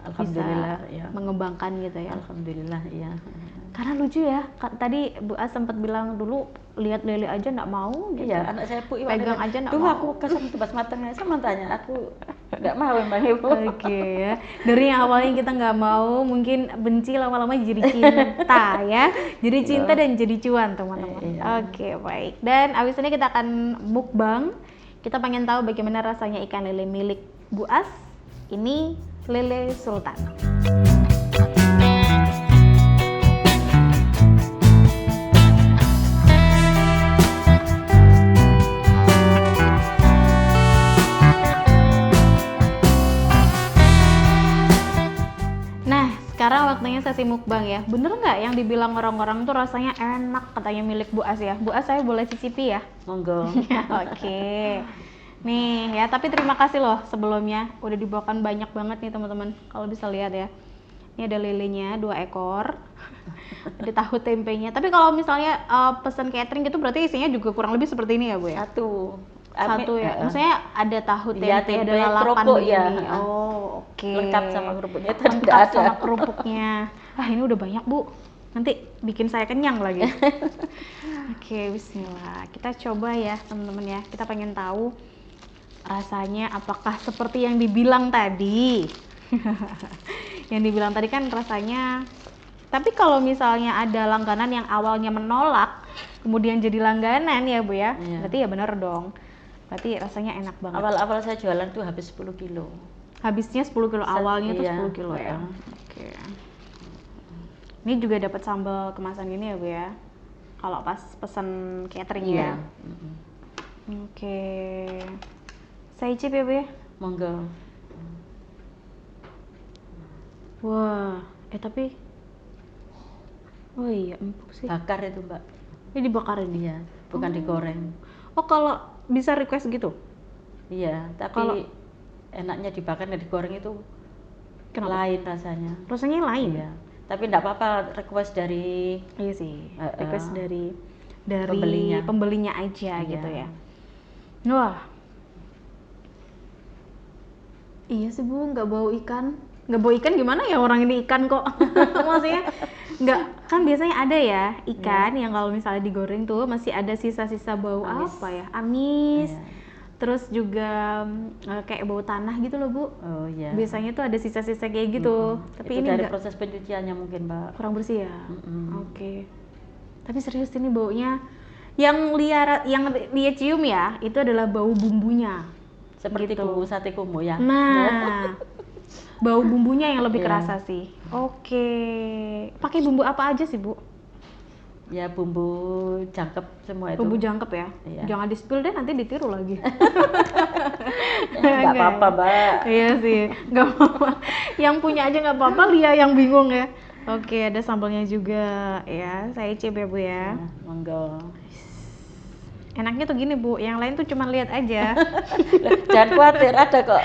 alhamdulillah mengembangkan gitu ya. Alhamdulillah ya. Karena lucu ya, tadi Bu As sempat bilang dulu lihat lele aja nggak mau gitu. Iya, anak saya Bu pegang aja nggak mau. Aku kesana tebas matangnya, sama tanya aku nggak mau emang Ibu. Oke ya, dari yang awalnya kita nggak mau, mungkin benci lama-lama jadi cinta ya, jadi cinta dan jadi cuan teman-teman. Oke, baik. Dan abis ini kita akan mukbang. Kita pengen tahu bagaimana rasanya ikan lele milik Bu As. Ini lele sultan. Nah, sekarang waktunya sesi mukbang ya. Bener nggak yang dibilang orang-orang tuh rasanya enak katanya milik Bu As ya? Bu As, saya boleh cicipi ya? Monggo. Oke. Nih ya, tapi terima kasih loh sebelumnya udah dibawakan banyak banget nih teman-teman. Kalau bisa lihat ya. Ini ada lelenya 2 ekor. Ada tahu tempenya. Tapi kalau misalnya pesan catering gitu berarti isinya juga kurang lebih seperti ini ya, Bu ya? Satu ya. Maksudnya ada tahu tempe, ada lalapan begini. Oh, oke. Lengkap sama kerupuknya. Lengkap sama kerupuknya. Ini udah banyak, Bu. Nanti bikin saya kenyang lagi. Oke, bismillah. Kita coba ya, teman-teman ya. Kita pengen tahu rasanya apakah seperti yang dibilang tadi. Yang dibilang tadi kan rasanya, tapi kalau misalnya ada langganan yang awalnya menolak kemudian jadi langganan ya Bu ya, berarti ya bener dong, berarti rasanya enak banget. Awal-awal saya jualan tuh habis 10 kilo. Habisnya 10 kilo, awalnya tuh 10 kilo ya. Oke. Ini juga dapat sambal kemasan gini ya Bu ya, kalau pas pesen catering ya. Oke. Saya icip ya Bu ya. Monggo. Wah, tapi oh iya empuk sih. Bakar itu Mbak. Ini dibakar ini? Iya, bukan digoreng. Oh, kalau bisa request gitu? Iya, tapi kalau enaknya dibakar dan digoreng itu lain rasanya. Rasanya lain? Iya. Tapi enggak apa-apa request dari request dari pembelinya aja gitu ya. Wah. Iya sih Bu, nggak bau ikan. Nggak bau ikan gimana ya, orang ini ikan kok. Maksudnya nggak, kan biasanya ada ya ikan yang kalau misalnya digoreng tuh masih ada sisa-sisa bau apa ya, amis. Terus juga kayak bau tanah gitu loh Bu. Oh iya. Biasanya tuh ada sisa-sisa kayak gitu. Tapi itu ini dari proses pencuciannya mungkin Mbak. Kurang bersih ya. Oke. Tapi serius ini baunya yang dia cium ya, itu adalah bau bumbunya. Seperti gitu. bumbu sate kumu ya. Nah, bau bumbunya yang lebih kerasa sih. Oke. Pakai bumbu apa aja sih Bu? Ya bumbu jangkep semua itu. Bumbu jangkep ya? Iya. Jangan di-spill deh, nanti ditiru lagi. Nggak apa-apa Mbak. Iya sih, nggak apa-apa. Yang punya aja nggak apa-apa, Lia yang bingung ya. Oke, ada sambalnya juga ya. Saya icip ya Bu ya. Nah, monggo. Enaknya tuh gini Bu, yang lain tuh cuma lihat aja. Jangan khawatir, ada kok.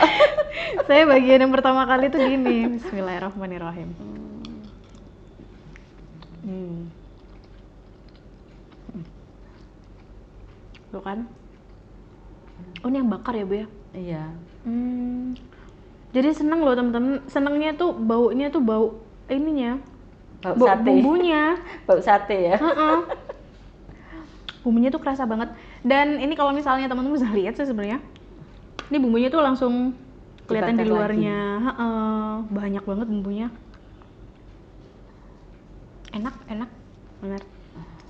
Saya bagian yang pertama kali tuh gini. Bismillahirrahmanirrahim. Tuh kan? Oh ini yang bakar ya Bu ya? Iya. Jadi seneng loh temen-temen. Senengnya tuh baunya tuh bau ininya. Bau sate. Bumbunya. Bau sate ya. Bumbunya tuh kerasa banget. Dan ini kalau misalnya teman-teman bisa lihat sih sebenarnya, ini bumbunya tuh langsung kelihatan di luarnya. Banyak banget bumbunya. Enak bener.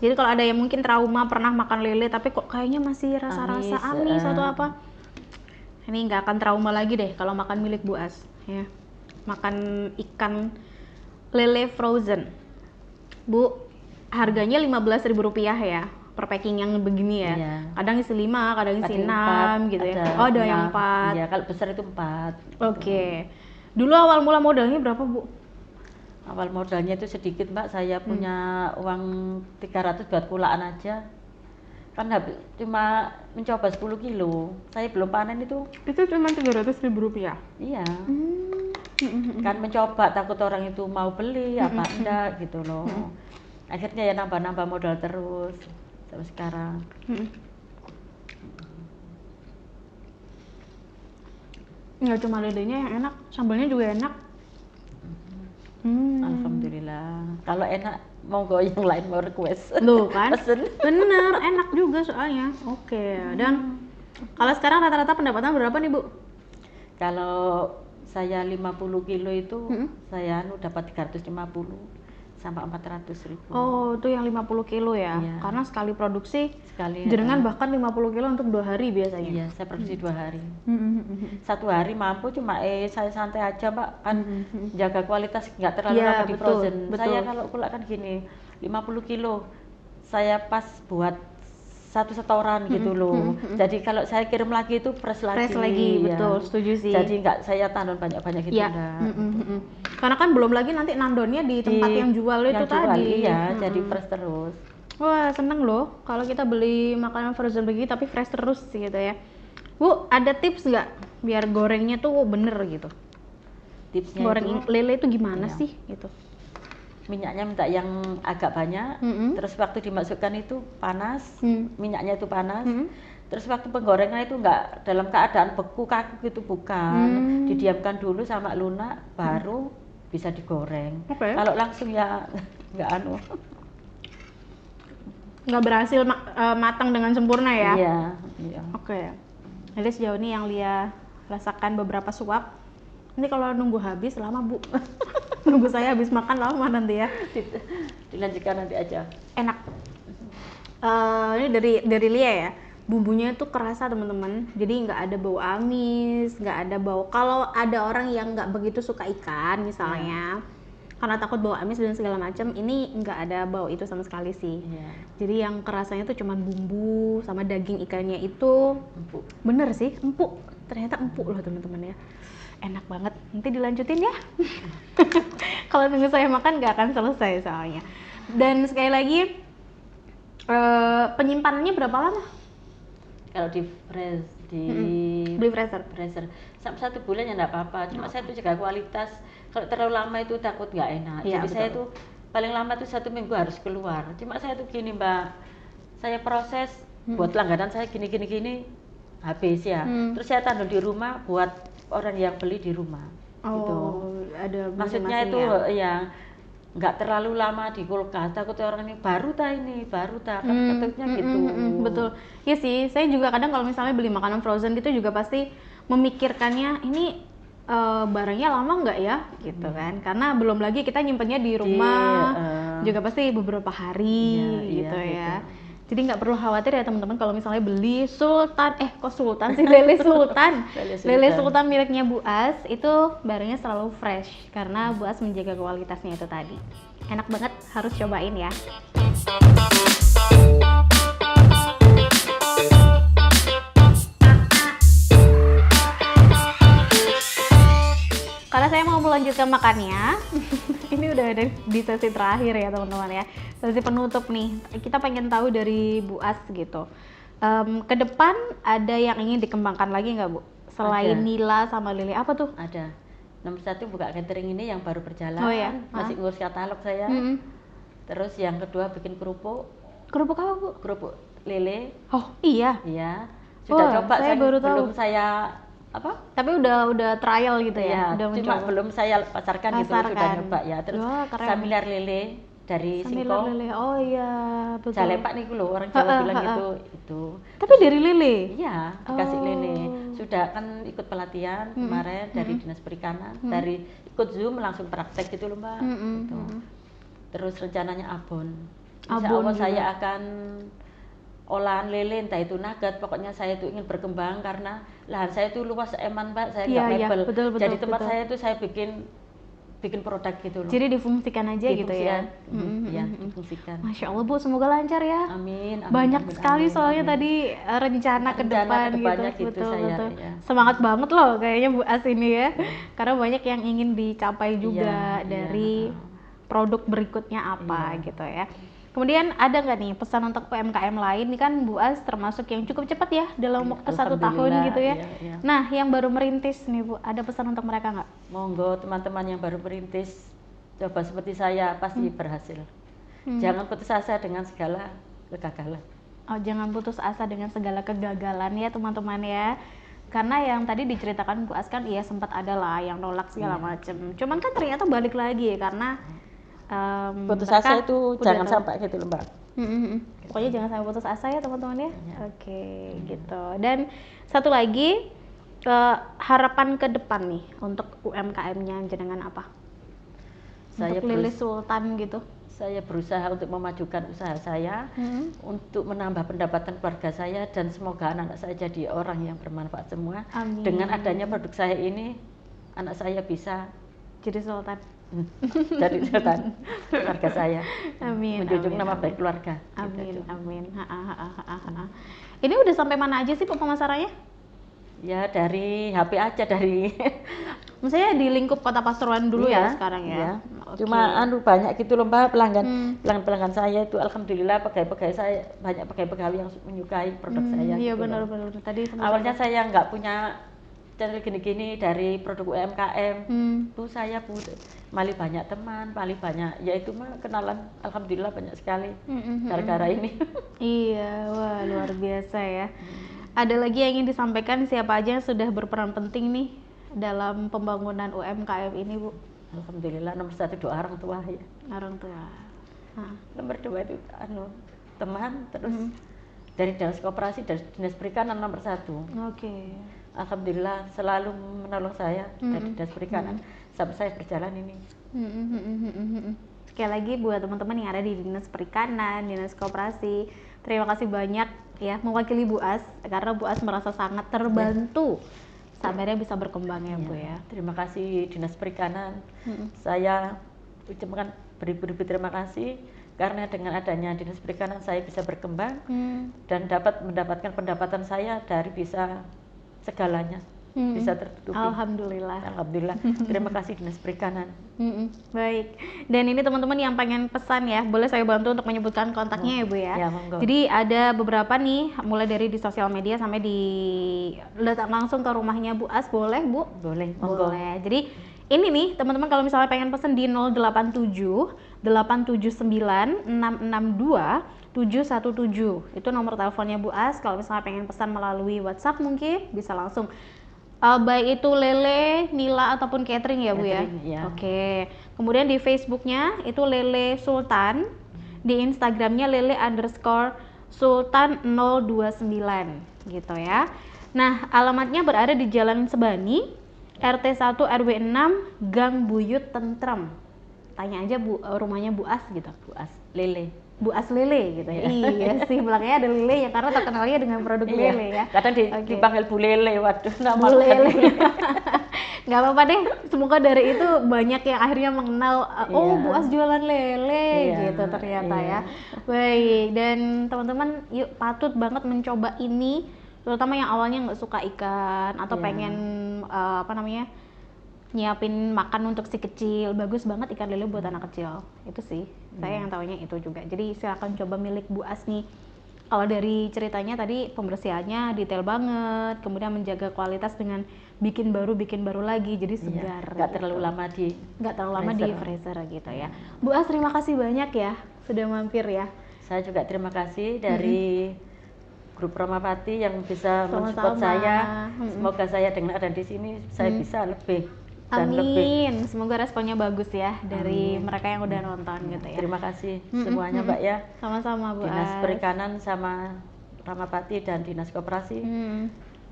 Jadi kalau ada yang mungkin trauma pernah makan lele tapi kok kayaknya masih rasa-rasa amis atau apa, ini nggak akan trauma lagi deh kalau makan milik Bu As ya. Makan ikan lele frozen. Bu, harganya Rp15.000 ya per packing yang begini ya. Iya. Kadang isi 5, kadang isi 6 gitu ya. Oh, ada yang 4. Iya, kalau besar itu 4. Oke. Dulu awal mula modalnya berapa, Bu? Awal modalnya itu sedikit, Mbak. Saya punya uang 300 buat kulaan aja. Kan cuma mencoba 10 kilo. Saya belum panen itu. Itu cuma Rp300.000. Iya. Kan mencoba, takut orang itu mau beli apa enggak gitu loh. Akhirnya ya nambah-nambah modal terus sampai sekarang. Nggak cuma lelenya yang enak, sambalnya juga enak. Alhamdulillah. Kalau enak monggo yang lain mau request. Loh kan? Pesen. Bener, enak juga soalnya. Oke. Dan kalau sekarang rata-rata pendapatan berapa nih Bu? Kalau saya 50 kilo itu saya dapat 350 sampai 400.000. Oh, itu yang 50 kilo ya? Iya. Karena sekali produksi, Sekali jenengan bahkan 50 kilo untuk 2 hari biasanya? Iya, saya produksi 2 hari. 1 hari mampu, cuma saya santai aja Mbak, kan jaga kualitas nggak terlalu lama di frozen. Saya kalau pula kan gini, 50 kilo saya pas buat satu setoran gitu loh. Jadi kalau saya kirim lagi itu fresh lagi. Ya. Betul, setuju sih. Jadi nggak saya tanam banyak-banyak gitu ya. enggak. Karena kan belum lagi nanti nandonnya di tempat yang jual itu tadi. Iya, jadi fresh terus. Wah, seneng loh kalau kita beli makanan frozen begini tapi fresh terus gitu ya. Bu, ada tips nggak biar gorengnya tuh bener gitu? Tipsnya goreng itu, lele itu gimana sih gitu? Minyaknya minta yang agak banyak, terus waktu dimasukkan itu panas, minyaknya itu panas, terus waktu penggorengan itu nggak dalam keadaan beku kaku gitu, bukan, didiamkan dulu sama lunak, baru bisa digoreng. Kalau langsung ya nggak nggak berhasil matang dengan sempurna ya? Iya. Oke. Jadi sejauh ini yang Lia rasakan beberapa suap, ini kalau nunggu habis lama Bu. Nunggu saya habis makan lama nanti ya. Dilanjutkan nanti aja. Enak. Ini dari Lia ya. Bumbunya itu kerasa teman-teman. Jadi nggak ada bau amis, nggak ada bau. Kalau ada orang yang nggak begitu suka ikan misalnya, karena takut bau amis dan segala macam, ini nggak ada bau itu sama sekali sih. Jadi yang kerasanya tuh cuman bumbu sama daging ikannya itu empuk. Bener sih, empuk. Ternyata empuk loh teman-teman ya. Enak banget, nanti dilanjutin ya. Kalau nunggu saya makan nggak akan selesai soalnya. Dan sekali lagi, penyimpanannya berapa lama? Kalau di freezer sampai 1 bulan ya nggak apa-apa. Cuma saya tuh jaga kualitas. Kalau terlalu lama itu takut nggak enak. Ya, jadi betul. saya tuh paling lama tuh 1 minggu harus keluar. Cuma saya tuh gini Mbak, saya proses buat langganan saya gini habis ya. Terus saya taruh di rumah buat orang yang beli di rumah. Gitu. Ada maksudnya itu ya nggak terlalu lama di kulkas, takut orang ini baru takutnya gitu. Betul ya sih, saya juga kadang kalau misalnya beli makanan frozen gitu juga pasti memikirkannya ini barangnya lama nggak ya gitu kan, karena belum lagi kita nyimpennya di rumah juga pasti beberapa hari gitu ya. Jadi nggak perlu khawatir ya teman-teman kalau misalnya beli lele sultan. Lele sultan miliknya Bu As itu barangnya selalu fresh karena Bu As menjaga kualitasnya itu tadi. Enak banget, harus cobain ya. Karena saya mau melanjutkan makannya, Ini udah ada di sesi terakhir ya teman-teman ya, sesi penutup nih. Kita pengen tahu dari Bu As gitu. Ke depan ada yang ingin dikembangkan lagi nggak Bu? Selain Ada. Nila sama Lele, apa tuh? Ada. Nomor 1 buka catering ini yang baru berjalan, Oh ya? masih ngurus katalog saya. Terus yang kedua bikin kerupuk Kerupuk apa Bu? kerupuk lele. Oh iya. Iya. Sudah Wah, coba, saya baru tahu. belum saya apa? Tapi udah trial gitu ya? Iya, Udah cuma mencoba. belum saya pasarkan gitu, sudah Pasarkan. nyoba ya. Terus Wah, keren. samilar lele dari Sambil singkong. Lele. Oh iya, betul. Jalepak nih loh, orang Jawa bilang itu. Tapi dari Lele? Iya, dikasih Oh. lele. Sudah kan ikut pelatihan kemarin dari Dinas Perikanan, dari ikut Zoom langsung praktek gitu loh Mbak. Gitu. Terus rencananya abon. Insya Abon Allah juga. saya akan olahan lele, entah itu nugget, pokoknya saya itu ingin berkembang karena lahan saya itu luas eman Mbak, saya nggak Iya, mebel. betul, Jadi tempat betul. saya itu saya bikin produk gitu loh. Jadi difungsikan aja gitu ya? Iya, difungsikan. Masya Allah Bu, semoga lancar ya. Amin, amin. Banyak amin, sekali amin, soalnya amin. tadi rencana ke Rencana depan kedepannya gitu, gitu saya, betul. iya. Semangat banget loh kayaknya Bu As ini ya, karena banyak yang ingin dicapai juga Iya, dari produk berikutnya apa Iya. gitu ya. Kemudian ada nggak nih pesan untuk UMKM lain? Ini kan Bu As termasuk yang cukup cepat ya dalam waktu 1 tahun Alhamdulillah, gitu ya. iya. Nah, yang baru merintis nih Bu, ada pesan untuk mereka nggak? Monggo teman-teman yang baru merintis, coba seperti saya pasti berhasil. Jangan putus asa dengan segala kegagalan. Oh, jangan putus asa dengan segala kegagalan ya teman-teman ya. Karena yang tadi diceritakan Bu As kan iya sempat ada lah yang nolak segala macem. Cuman kan ternyata balik lagi karena Putus mereka asa itu udah jangan tahu. sampai gitu loh Mbak. Pokoknya jangan sampai putus asa ya teman-teman ya. Iya. Oke, gitu. Dan satu lagi harapan ke depan nih untuk UMKM-nya jenengan apa? Saya Untuk Lili Sultan gitu. Saya berusaha untuk memajukan usaha saya, untuk menambah pendapatan keluarga saya, dan semoga anak-anak saya jadi orang yang bermanfaat semua. Amin. Dengan adanya produk saya ini, anak saya bisa Jadi Sultan. jadi sultan keluarga saya. Amin. Menjunjung amin, nama amin. baik keluarga. Amin, Gitu. amin. Ini udah sampai mana aja sih Bu pemasarannya? Ya dari HP aja dari. Maksudnya di lingkup Kota Pasuruan dulu ya sekarang ya? Iya. Oke. Cuma banyak gitu loh Mbak pelanggan saya itu alhamdulillah pegawai-pegawai saya banyak pegawai-pegawai yang menyukai produk saya. Iya gitu benar loh. benar. Tadi Awalnya saya nggak punya channel gini-gini dari produk UMKM. Bu saya malah banyak teman, paling banyak ya itu mah kenalan alhamdulillah banyak sekali gara-gara ini. Iya, wah luar biasa ya. Ada lagi yang ingin disampaikan siapa aja yang sudah berperan penting nih dalam pembangunan UMKM ini Bu? Alhamdulillah nomor 1 doa orang tua ya. Orang tua. Nomor 2 itu teman, terus dari dinas koperasi, dari dinas perikanan nomor 1. Oke. Alhamdulillah selalu menolong saya dari dinas perikanan sampai saya berjalan ini. Sekali lagi buat teman-teman yang ada di dinas perikanan, dinas koperasi, terima kasih banyak ya mewakili Bu As karena Bu As merasa sangat terbantu sampai bisa berkembang ya Bu ya. Terima kasih dinas perikanan. Saya ucapkan beribu-ribu terima kasih karena dengan adanya dinas perikanan saya bisa berkembang dan dapat mendapatkan pendapatan saya dari bisa segalanya bisa tertutupi. Alhamdulillah. Alhamdulillah. Terima kasih dinas perikanan. Baik. Dan ini teman-teman yang pengen pesan ya, boleh saya bantu untuk menyebutkan kontaknya ya Bu ya. Ya, monggo. Jadi ada beberapa nih, mulai dari di sosial media sampai di datang langsung ke rumahnya Bu As, boleh Bu? Boleh, monggo. Boleh. Jadi ini nih teman-teman kalau misalnya pengen pesen di 087 879 662 717 itu nomor teleponnya Bu As. Kalau misalnya pengen pesan melalui WhatsApp mungkin bisa langsung. Baik itu lele, nila ataupun catering ya Bu ya. Catering, ya. Oke. Kemudian di Facebooknya itu Lele Sultan, di Instagramnya Lele_Sultan 029 gitu ya. Nah alamatnya berada di Jalan Sebani, RT 1 RW 6 Gang Buyut Tentrem. Tanya aja Bu, rumahnya Bu As gitu. Bu As Lele. Bu As Lele gitu ya. Iya sih, belakangnya ada Lele ya karena terkenalnya dengan produk Lele ya. Kadang dipanggil Bu Lele, waduh nama Bu Lele. Nggak apa-apa deh, semoga dari itu banyak yang akhirnya mengenal oh Bu As jualan lele gitu ternyata ya. Baik, dan teman-teman yuk patut banget mencoba ini, terutama yang awalnya nggak suka ikan atau pengen nyiapin makan untuk si kecil. Bagus banget ikan lele buat anak kecil. Itu sih, saya yang tahunya itu juga. Jadi silakan coba milik Bu As nih. Kalau dari ceritanya tadi pembersihannya detail banget, kemudian menjaga kualitas dengan bikin baru lagi, jadi segar. Nggak terlalu lama di freezer gitu ya. Bu As, terima kasih banyak ya sudah mampir ya. Saya juga terima kasih dari grup Ramapati yang bisa mensupport saya. Semoga saya dengan ada di sini saya bisa lebih dan lebih. Amin. Semoga responnya bagus ya dari mereka yang udah nonton gitu ya. Terima kasih semuanya Mbak ya. Sama-sama Bu Dinas As. Perikanan sama Ramapati dan Dinas Koperasi.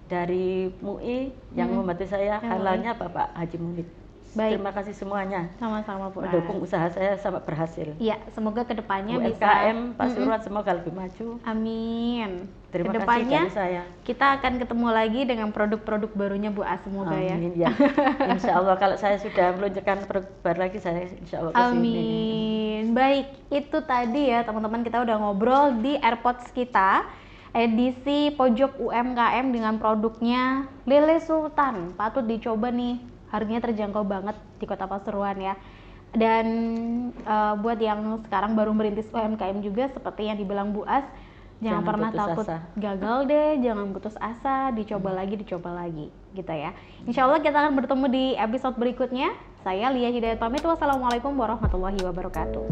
Dari MUI yang membantu saya, halalnya Bapak Haji Munib. Baik. Terima kasih semuanya. Sama-sama Bu As. Mendukung usaha saya sampai berhasil. Iya, semoga kedepannya bisa UMKM Pasuruan semoga lebih maju. Amin. Terima Kedepannya kasih dari saya. kita akan ketemu lagi dengan produk-produk barunya Bu As, semoga Amin, ya. Insya Allah kalau saya sudah meluncurkan produk baru lagi, saya insya Allah kesini. Amin. Baik, itu tadi ya teman-teman, kita udah ngobrol di AirPods kita edisi pojok UMKM dengan produknya Lele Sultan. Patut dicoba nih, harganya terjangkau banget di Kota Pasuruan ya. Dan buat yang sekarang baru merintis UMKM juga, seperti yang dibilang Bu As, jangan pernah takut gagal deh, jangan putus asa, dicoba lagi gitu ya. Insya Allah kita akan bertemu di episode berikutnya. Saya Lia Hidayat pamit, wassalamualaikum warahmatullahi wabarakatuh.